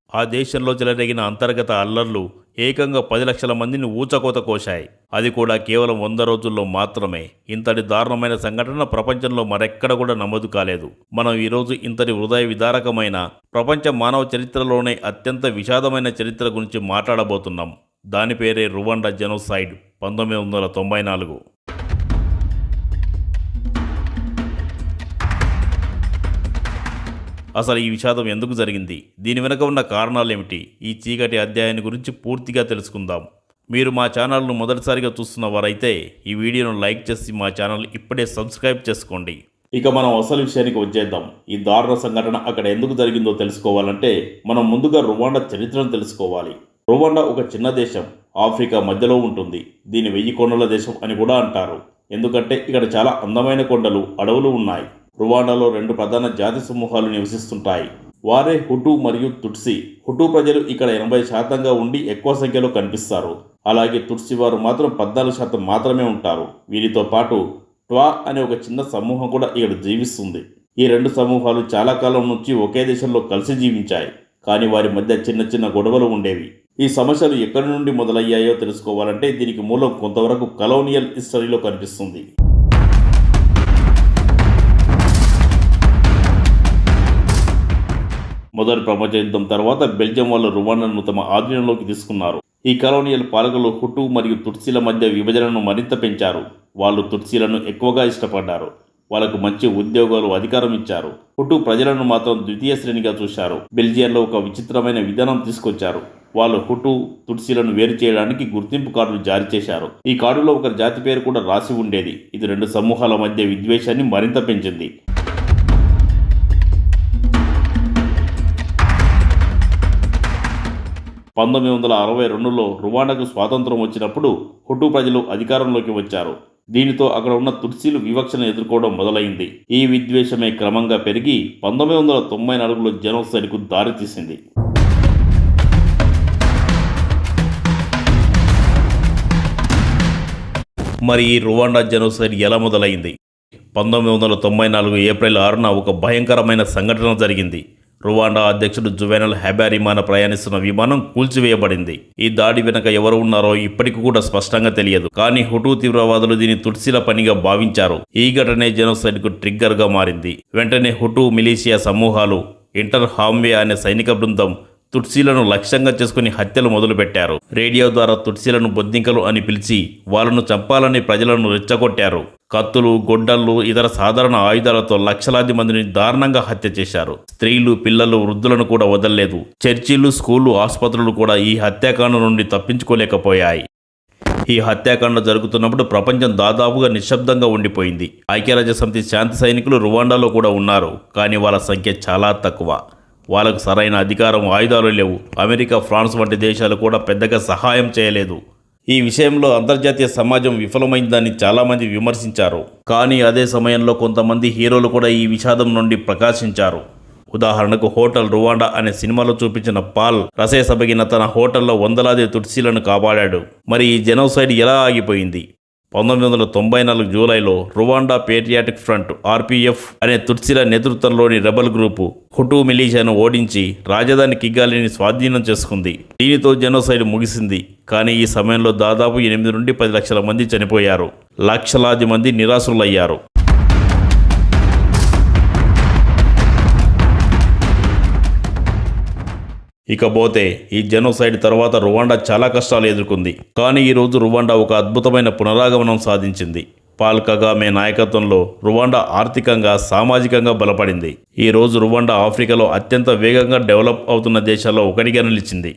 ఆ దేశంలో చెలరేగిన అంతర్గత అల్లర్లు ఏకంగా 10 లక్షల మందిని ఊచకోత కోశాయి. అది కూడా కేవలం 100 రోజుల్లో మాత్రమే. ఇంతటి దారుణమైన సంఘటన ప్రపంచంలో మరెక్కడ కూడా నమోదు కాలేదు. మనం ఈరోజు ఇంతటి హృదయ విదారకమైన, ప్రపంచ మానవ చరిత్రలోనే అత్యంత విషాదమైన చరిత్ర గురించి మాట్లాడబోతున్నాం. దాని పేరే రువాండా జెనోసైడ్ 1994. అసలు ఈ విషాదం ఎందుకు జరిగింది, దీని వెనుక ఉన్న కారణాలేమిటి, ఈ చీకటి అధ్యాయాన్ని గురించి పూర్తిగా తెలుసుకుందాం. మీరు మా ఛానల్ను మొదటిసారిగా చూస్తున్న వారైతే ఈ వీడియోను లైక్ చేసి మా ఛానల్ ఇప్పుడే సబ్స్క్రైబ్ చేసుకోండి. ఇక మనం అసలు విషయానికి వచ్చేద్దాం. ఈ దారుణ సంఘటన అక్కడ ఎందుకు జరిగిందో తెలుసుకోవాలంటే మనం ముందుగా రువాండా చరిత్రను తెలుసుకోవాలి. రువాండా ఒక చిన్న దేశం, ఆఫ్రికా మధ్యలో ఉంటుంది. దీని 1000 కొండల దేశం అని కూడా అంటారు. ఎందుకంటే ఇక్కడ చాలా అందమైన కొండలు, అడవులు ఉన్నాయి. రువాండాలో 2 ప్రధాన జాతి సమూహాలు నివసిస్తుంటాయి. వారే హుటు మరియు తుట్సి. హుటు ప్రజలు ఇక్కడ 80% ఉండి ఎక్కువ సంఖ్యలో కనిపిస్తారు. అలాగే తుట్సి వారు మాత్రం 14% మాత్రమే ఉంటారు. వీరితో పాటు ట్వా అనే ఒక చిన్న సమూహం కూడా ఇక్కడ జీవిస్తుంది. ఈ 2 సమూహాలు చాలా కాలం నుంచి ఒకే దేశంలో కలిసి జీవించాయి. కానీ వారి మధ్య చిన్న చిన్న గొడవలు ఉండేవి. ఈ సమస్యలు ఎక్కడి నుండి మొదలయ్యాయో తెలుసుకోవాలంటే దీనికి మూలం కొంతవరకు కలోనియల్ హిస్టరీలో కనిపిస్తుంది. మొదటి ప్రపంచ యుద్ధం తర్వాత బెల్జియం వాళ్ళు రువాండాను తమ ఆధీనంలోకి తీసుకున్నారు. ఈ కలోనియల్ పాలకులు హుటు మరియు తుట్సీల మధ్య విభజనను మరింత పెంచారు. వాళ్ళు తుట్సీలను ఎక్కువగా ఇష్టపడ్డారు. వాళ్ళకు మంచి ఉద్యోగాలు, అధికారం ఇచ్చారు. హుటు ప్రజలను మాత్రం ద్వితీయ శ్రేణిగా చూశారు. బెల్జియంలో ఒక విచిత్రమైన విధానం తీసుకొచ్చారు. వాళ్ళు హుటు, తుట్సీలను వేరు చేయడానికి గుర్తింపు కార్డులు జారీ చేశారు. ఈ కార్డులో ఒక జాతి పేరు కూడా రాసి ఉండేది. ఇది 2 సమూహాల మధ్య విద్వేషాన్ని మరింత పెంచింది. 1962లో రువాండాకు స్వాతంత్రం వచ్చినప్పుడు హుటు ప్రజలు అధికారంలోకి వచ్చారు. దీనితో అక్కడ ఉన్న తుట్సీలు వివక్షను ఎదుర్కోవడం మొదలైంది. ఈ విద్వేషమే క్రమంగా పెరిగి 1994లో జెనోసైడ్కు దారితీసింది. మరి ఈ రువాండా జెనోసైడ్ ఎలా మొదలైంది? 1994 ఏప్రిల్ 6న ఒక భయంకరమైన సంఘటన జరిగింది. రువాండా అధ్యక్షుడు జువెనల్ హెబారిమాన ప్రయాణిస్తున్న విమానం కూల్చివేయబడింది. ఈ దాడి వెనక ఎవరు ఉన్నారో ఇప్పటికి కూడా స్పష్టంగా తెలియదు. కానీ హుటు తీవ్రవాదులు దీని తుట్సీల పనిగా భావించారు. ఈ ఘటనే జెనోసైడ్కు ట్రిగ్గర్గా మారింది. వెంటనే హుటు మిలీషియా సమూహాలు, ఇంటర్ హామ్వే అనే సైనిక బృందం తుట్సీలను లక్ష్యంగా చేసుకుని హత్యలు మొదలుపెట్టారు. రేడియో ద్వారా తుట్సీలను బొద్దింకలు అని పిలిచి వాళ్ళను చంపాలని ప్రజలను రెచ్చగొట్టారు. కత్తులు, గొడ్డళ్ళు, ఇతర సాధారణ ఆయుధాలతో లక్షలాది మందిని దారుణంగా హత్య చేశారు. స్త్రీలు, పిల్లలు, వృద్ధులను కూడా వదల్లేదు. చర్చిలు, స్కూళ్లు, ఆసుపత్రులు కూడా ఈ హత్యాకాండ నుండి తప్పించుకోలేకపోయాయి. ఈ హత్యాకాండ జరుగుతున్నప్పుడు ప్రపంచం దాదాపుగా నిశ్శబ్దంగా ఉండిపోయింది. ఐక్యరాజ్యసమితి శాంతి సైనికులు రువాండాలో కూడా ఉన్నారు. కానీ వాళ్ళ సంఖ్య చాలా తక్కువ. వాళ్ళకు సరైన అధికారం, ఆయుధాలు లేవు. అమెరికా, ఫ్రాన్స్ వంటి దేశాలు కూడా పెద్దగా సహాయం చేయలేదు. ఈ విషయంలో అంతర్జాతీయ సమాజం విఫలమైందని చాలామంది విమర్శించారు. కానీ అదే సమయంలో కొంతమంది హీరోలు కూడా ఈ విషాదం నుండి ప్రకాశించారు. ఉదాహరణకు హోటల్ రువాండా అనే సినిమాలో చూపించిన పాల్ రసేసబగిన తన హోటల్లో వందలాది తుట్సీలను కాపాడాడు. మరి ఈ జెనోసైడ్ ఎలా ఆగిపోయింది? 1994 జూలైలో రువాండా పేట్రియాటిక్ ఫ్రంట్ (RPF) అనే తుట్సీల నేతృత్వంలోని రెబల్ గ్రూపు హుటు మిలీషియాను ఓడించి రాజధాని కిగాలిని స్వాధీనం చేసుకుంది. దీనితో జెనోసైడ్ ముగిసింది. కానీ ఈ సమయంలో దాదాపు 8 నుండి 10 లక్షల మంది చనిపోయారు. లక్షలాది మంది నిరాశ్రులయ్యారు. ఇకపోతే ఈ జెనోసైడ్ తర్వాత రువాండా చాలా కష్టాలు ఎదుర్కొంది. కానీ ఈరోజు రువాండా ఒక అద్భుతమైన పునరాగమనం సాధించింది. పాల్ కగామే నాయకత్వంలో రువాండా ఆర్థికంగా, సామాజికంగా బలపడింది. ఈ రోజు రువాండా ఆఫ్రికాలో అత్యంత వేగంగా డెవలప్ అవుతున్న దేశాల్లో ఒకటిగా నిలిచింది.